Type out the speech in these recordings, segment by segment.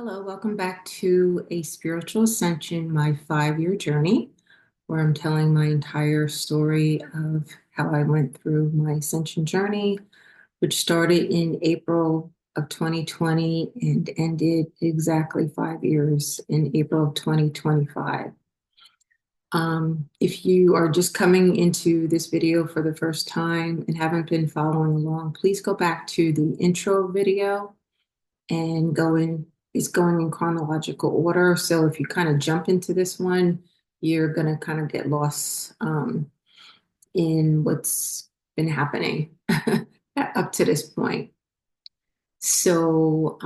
Hello, welcome back to A Spiritual Ascension, my 5-year journey, where I'm telling my entire story of how I went through my ascension journey, which started in April of 2020 and ended exactly 5 years in April of 2025. If you are just coming into this video for the first time and haven't been following along, please go back to the intro video and it's going in chronological order. So if you kind of jump into this one, you're going to kind of get lost in what's been happening up to this point. So,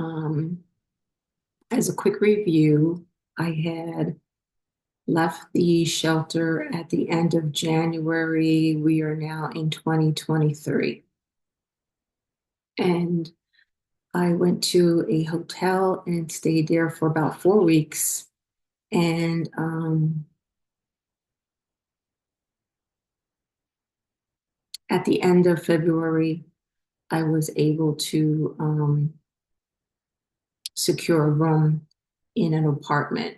as a quick review, I had left the shelter at the end of January. We are now in 2023. And I went to a hotel and stayed there for about 4 weeks. And at the end of February, I was able to secure a room in an apartment.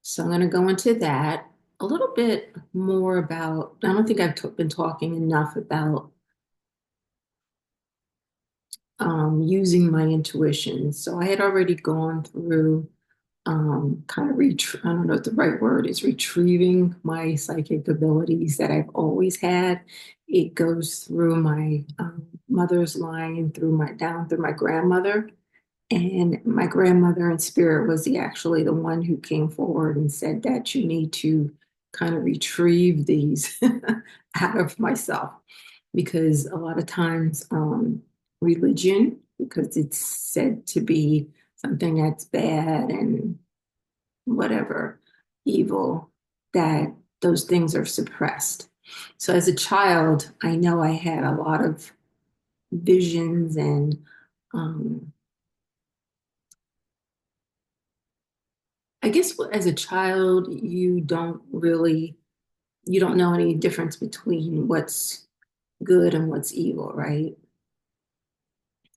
So I'm going to go into that a little bit more about. I don't think I've been talking enough about using my intuition. So I had already gone through kind of I don't know what the right word is, retrieving my psychic abilities that I've always had. It goes through my mother's line, down through my grandmother. And my grandmother in spirit was actually the one who came forward and said that you need to kind of retrieve these out of myself. Because a lot of times, religion, because it's said to be something that's bad and whatever, evil, that those things are suppressed. So as a child, I know I had a lot of visions and I guess as a child, you don't know any difference between what's good and what's evil, right?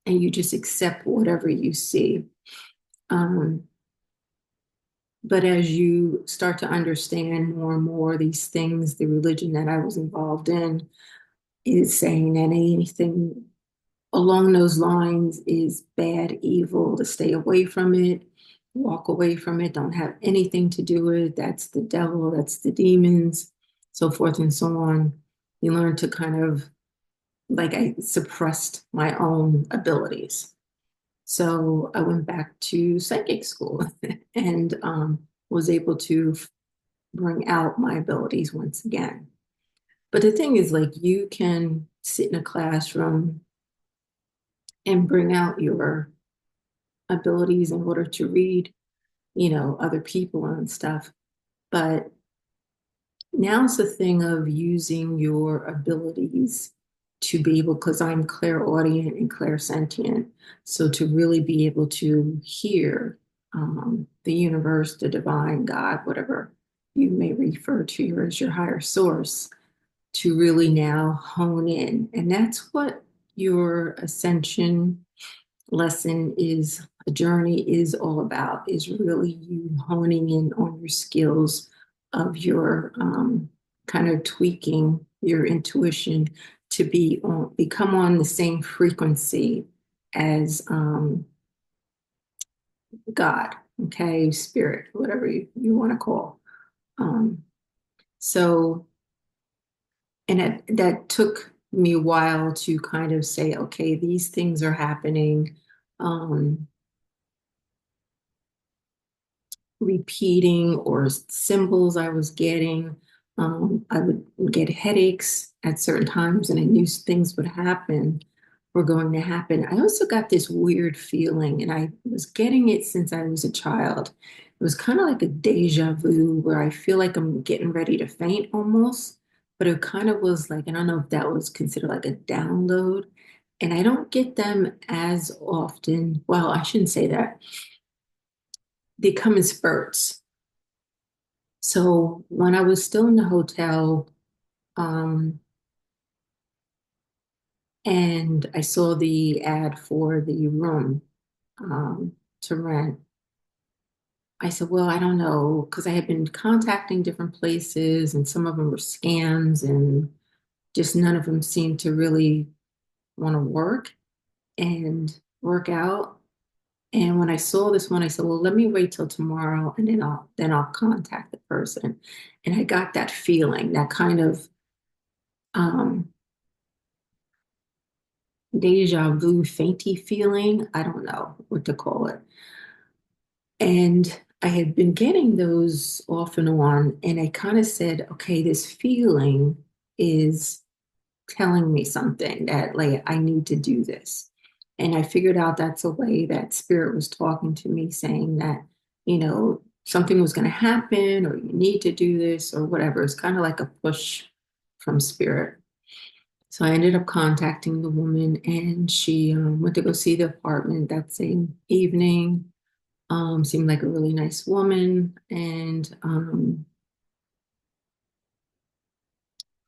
And you just accept whatever you see. Um, but as you start to understand more and more these things, the religion that I was involved in is saying that anything along those lines is bad, evil, to stay away from it, walk away from it, don't have anything to do with it. That's the devil, that's the demons, so forth and so on. You learn to kind of, like, I suppressed my own abilities. So I went back to psychic school and was able to bring out my abilities once again. But the thing is, like, you can sit in a classroom and bring out your abilities in order to read, other people and stuff. But now it's the thing of using your abilities to be able, because I'm clairaudient and clairsentient, so to really be able to hear the universe, the divine, God, whatever you may refer to as your higher source, to really now hone in. And that's what your ascension lesson is, a journey is all about, is really you honing in on your skills of your kind of tweaking your intuition to become on the same frequency as God, okay, spirit, whatever you want to call. Um, so, and that took me a while to kind of say, okay, these things are happening. Um, Repeating or symbols I was getting. I would get headaches at certain times, and I knew things were going to happen. I also got this weird feeling, and I was getting it since I was a child. It was kind of like a deja vu where I feel like I'm getting ready to faint almost, but it kind of was like, and I don't know if that was considered like a download. And I don't get them as often. Well, I shouldn't say that. They come in spurts. So when I was still in the hotel, um, and I saw the ad for the room, to rent. I said, well, I don't know, because I had been contacting different places and some of them were scams and just none of them seemed to really want to work out. And when I saw this one, I said, well, let me wait till tomorrow and then I'll contact the person. And I got that feeling, that kind of um, deja vu, fainty feeling. I don't know what to call it. And I had been getting those off and on, and I kind of said, okay, this feeling is telling me something that like I need to do this. And I figured out that's a way that spirit was talking to me, saying that, something was going to happen or you need to do this or whatever. It's kind of like a push from spirit. So I ended up contacting the woman and she went to go see the apartment that same evening. Seemed like a really nice woman and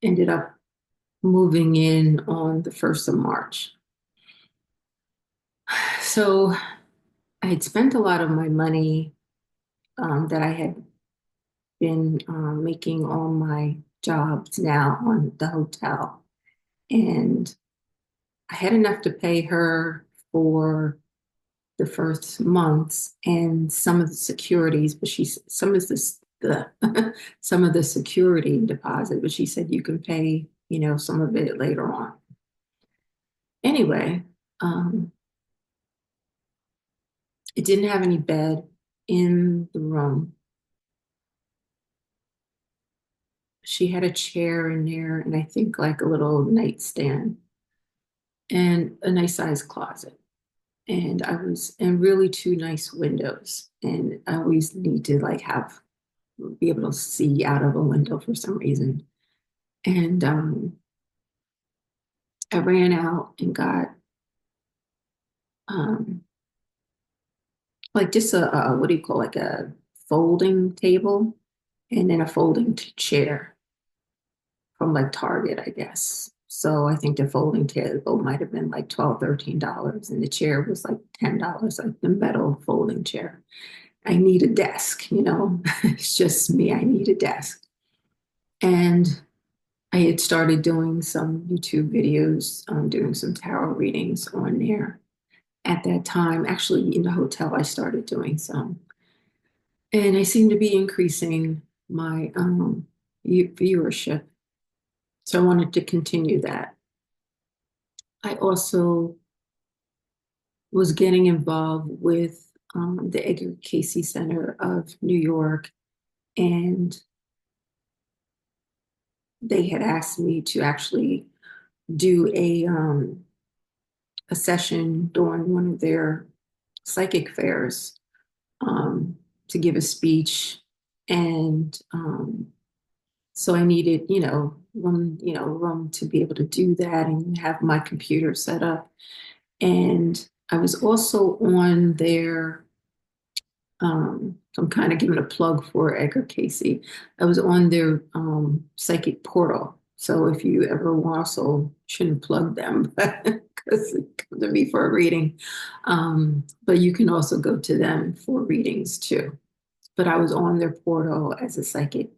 ended up moving in on the 1st of March. So I had spent a lot of my money that I had been making on my jobs now on the hotel. And I had enough to pay her for the first months and some of the securities, but some of the some of the security deposit, but she said you can pay, some of it later on. Anyway, it didn't have any bed in the room. She had a chair in there and I think like a little nightstand and a nice sized closet. And really two nice windows. And I always need to like be able to see out of a window for some reason. And I ran out and got um, like just what do you call like a folding table and then a folding chair from like Target, I guess. So I think the folding table might have been like $12, $13, and the chair was like $10, like the metal folding chair. I need a desk, it's just me. I need a desk. And I had started doing some YouTube videos, doing some tarot readings on there at that time. Actually, in the hotel, I started doing some. And I seem to be increasing my viewership. So I wanted to continue that. I also was getting involved with the Edgar Casey Center of New York, and they had asked me to actually do a session during one of their psychic fairs to give a speech. And so I needed, room to be able to do that and have my computer set up. And I was also on their, I'm kind of giving a plug for Edgar Casey. I was on their psychic portal. So if you ever also shouldn't plug them because it comes to me for a reading. But you can also go to them for readings too. But I was on their portal as a psychic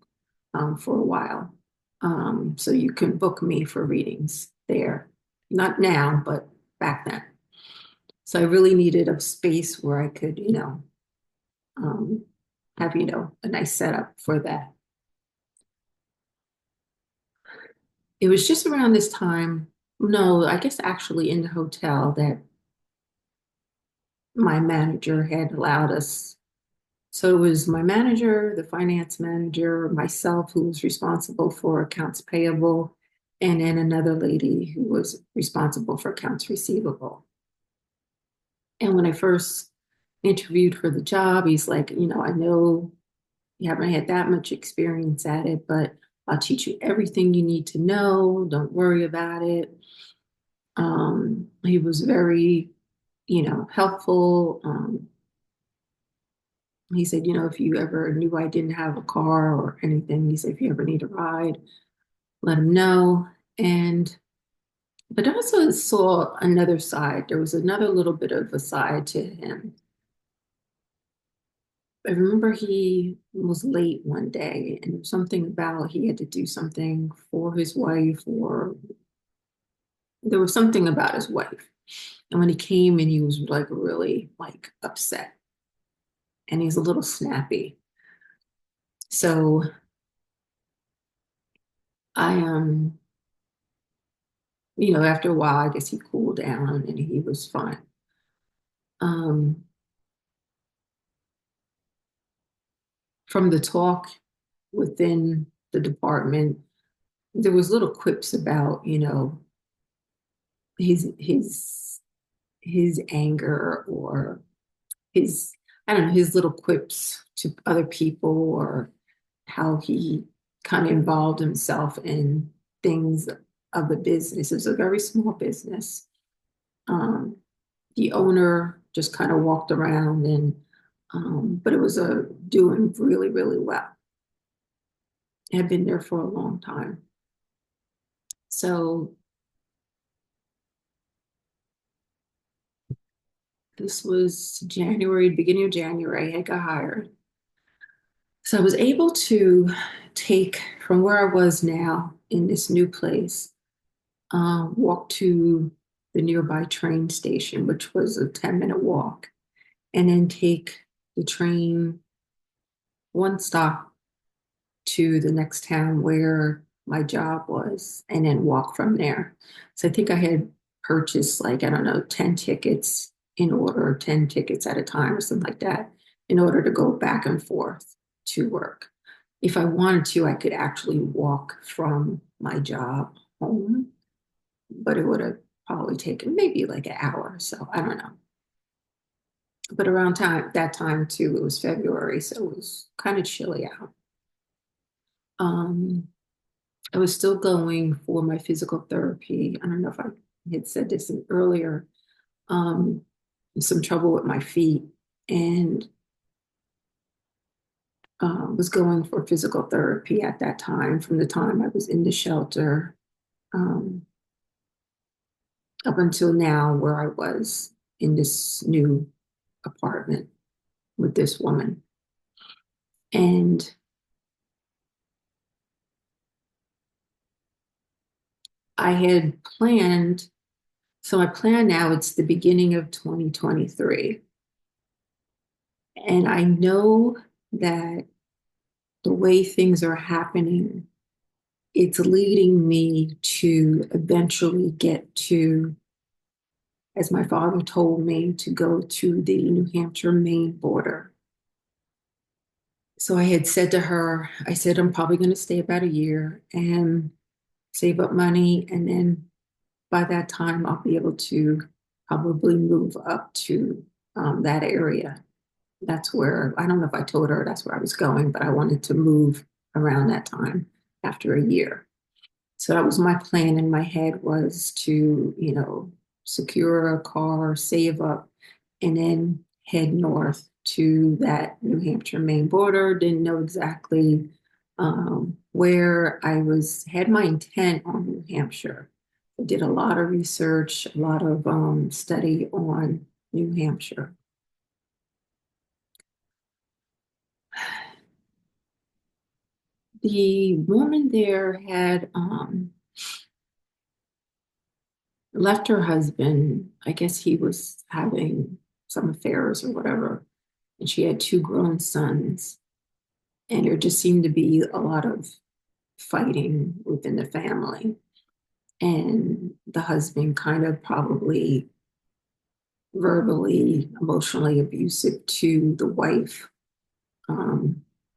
for a while. So you can book me for readings there. Not now, but back then. So I really needed a space where I could, um, have, a nice setup for that. It was just around this time, no, I guess actually in the hotel that my manager had allowed us. So it was my manager, the finance manager, myself, who was responsible for accounts payable, and then another lady who was responsible for accounts receivable. And when I first interviewed for the job, he's like, I know you haven't had that much experience at it, but I'll teach you everything you need to know. Don't worry about it. He was very, helpful. He said, if you ever knew I didn't have a car or anything, he said, if you ever need a ride, let him know. But I also saw another side. There was another little bit of a side to him. I remember he was late one day, and there was something about he had to do something for his wife, or there was something about his wife. And when he came in, he was like really like upset, and he's a little snappy. So I after a while, I guess he cooled down and he was fine. Um, from the talk within the department, there was little quips about, his his anger, or his, I don't know, his little quips to other people, or how he kind of involved himself in things of the business. It was a very small business. Um, the owner just kind of walked around, and but it was a doing really, really well. It had been there for a long time. So this was January, beginning of January, I got hired. So I was able to take from where I was now in this new place, walk to the nearby train station, which was a 10-minute walk, and then take the train one stop to the next town where my job was, and then walk from there. So I think I had purchased, like, I don't know, 10 tickets in order, 10 tickets at a time or something like that, in order to go back and forth to work. If I wanted to, I could actually walk from my job home, but it would have probably taken maybe like an hour or so. I don't know. But around that time too, it was February, so it was kind of chilly out. Um, I was still going for my physical therapy. I don't know if I had said this earlier. Um, some trouble with my feet, and was going for physical therapy at that time, from the time I was in the shelter, um, up until now, where I was in this new apartment with this woman. And I had planned, so my plan now, it's the beginning of 2023. And I know that the way things are happening, it's leading me to eventually get to, as my father told me, to go to the New Hampshire, Maine border. So I had said to her, I said, I'm probably going to stay about a year and save up money. And then by that time, I'll be able to probably move up to that area. That's where, I don't know if I told her that's where I was going, but I wanted to move around that time after a year. So that was my plan in my head, was to, secure a car, save up, and then head north to that New Hampshire, Maine border. Didn't know exactly where I had my intent on New Hampshire. I did a lot of research, a lot of study on New Hampshire. The woman there had left her husband. I guess he was having some affairs or whatever. And she had two grown sons. And there just seemed to be a lot of fighting within the family. And the husband kind of probably verbally, emotionally abusive to the wife,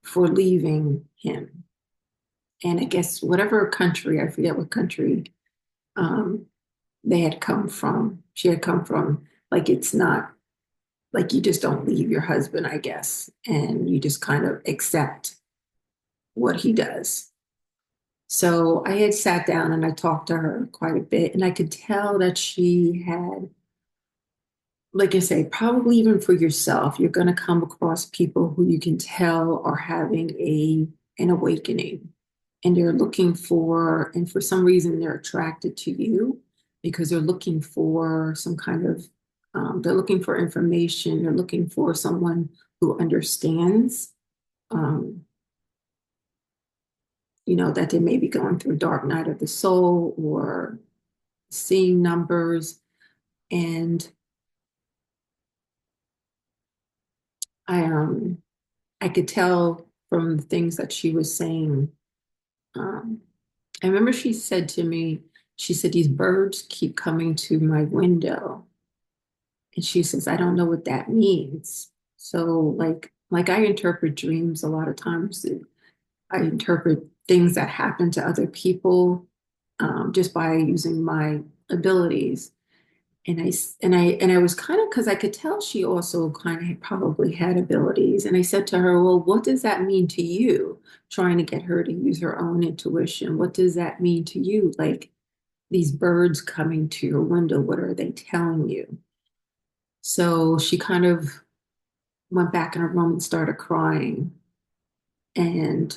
for leaving him. And I guess whatever country, I forget what country, um, they had come from, she had come from, like, it's not like you just don't leave your husband, I guess, and you just kind of accept what he does. So I had sat down and I talked to her quite a bit, and I could tell that she had, like I say, probably even for yourself, you're going to come across people who you can tell are having an awakening, and they're looking for, and for some reason they're attracted to you because they're looking for some kind of They're looking for information. They're looking for someone who understands, um, that they may be going through a dark night of the soul or seeing numbers. And I, um, I could tell from the things that she was saying. Um, I remember she said to me, she said, these birds keep coming to my window. And she says, I don't know what that means. So like I interpret dreams a lot of times. I interpret things that happen to other people, just by using my abilities. And I was kind of, because I could tell she also kind of probably had abilities. And I said to her, well, what does that mean to you? Trying to get her to use her own intuition. What does that mean to you? Like these birds coming to your window, what are they telling you? So she kind of went back in her room and started crying. And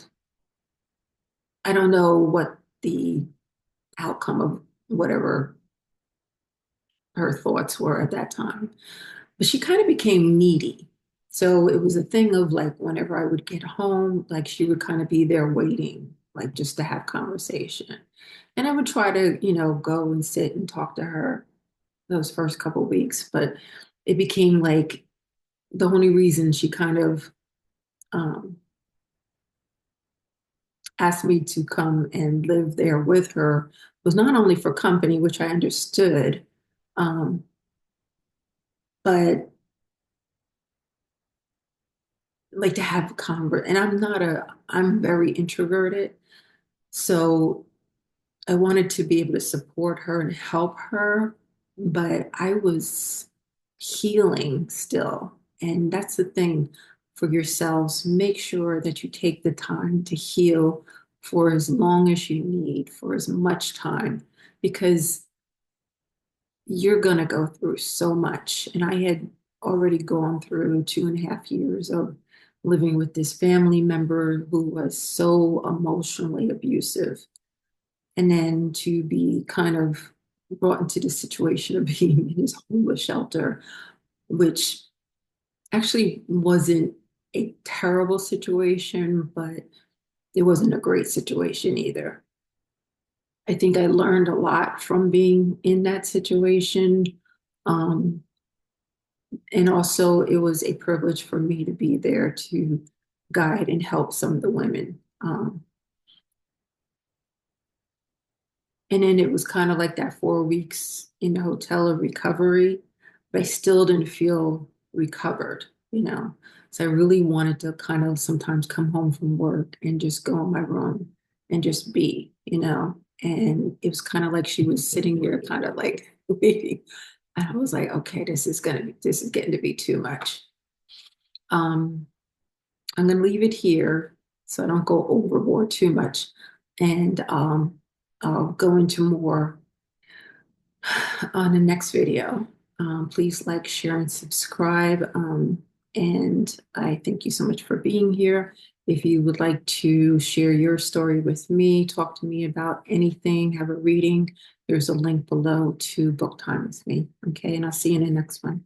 I don't know what the outcome of whatever her thoughts were at that time. But she kind of became needy. So it was a thing of like whenever I would get home, like she would kind of be there waiting, like just to have conversation. And I would try to, go and sit and talk to her those first couple of weeks, but it became like the only reason she kind of um, asked me to come and live there with her was not only for company, which I understood, um, but like to have convert. And I'm very introverted. So I wanted to be able to support her and help her, but I was healing still. And that's the thing for yourselves. Make sure that you take the time to heal for as long as you need, for as much time, because you're going to go through so much. And I had already gone through 2.5 years of living with this family member who was so emotionally abusive. And then to be kind of brought into the situation of being in his homeless shelter, which actually wasn't a terrible situation, but it wasn't a great situation either. I think I learned a lot from being in that situation. Um, and also, it was a privilege for me to be there to guide and help some of the women. And then it was kind of like that 4 weeks in the hotel of recovery, but I still didn't feel recovered. So I really wanted to kind of sometimes come home from work and just go in my room and just be. And it was kind of like she was sitting there kind of like waiting. And I was like, okay, this is getting to be too much. Um, I'm gonna leave it here so I don't go overboard too much. And I'll go into more on the next video. Please like, share, and subscribe. And I thank you so much for being here. If you would like to share your story with me, talk to me about anything, have a reading, there's a link below to book time with me. Okay, and I'll see you in the next one.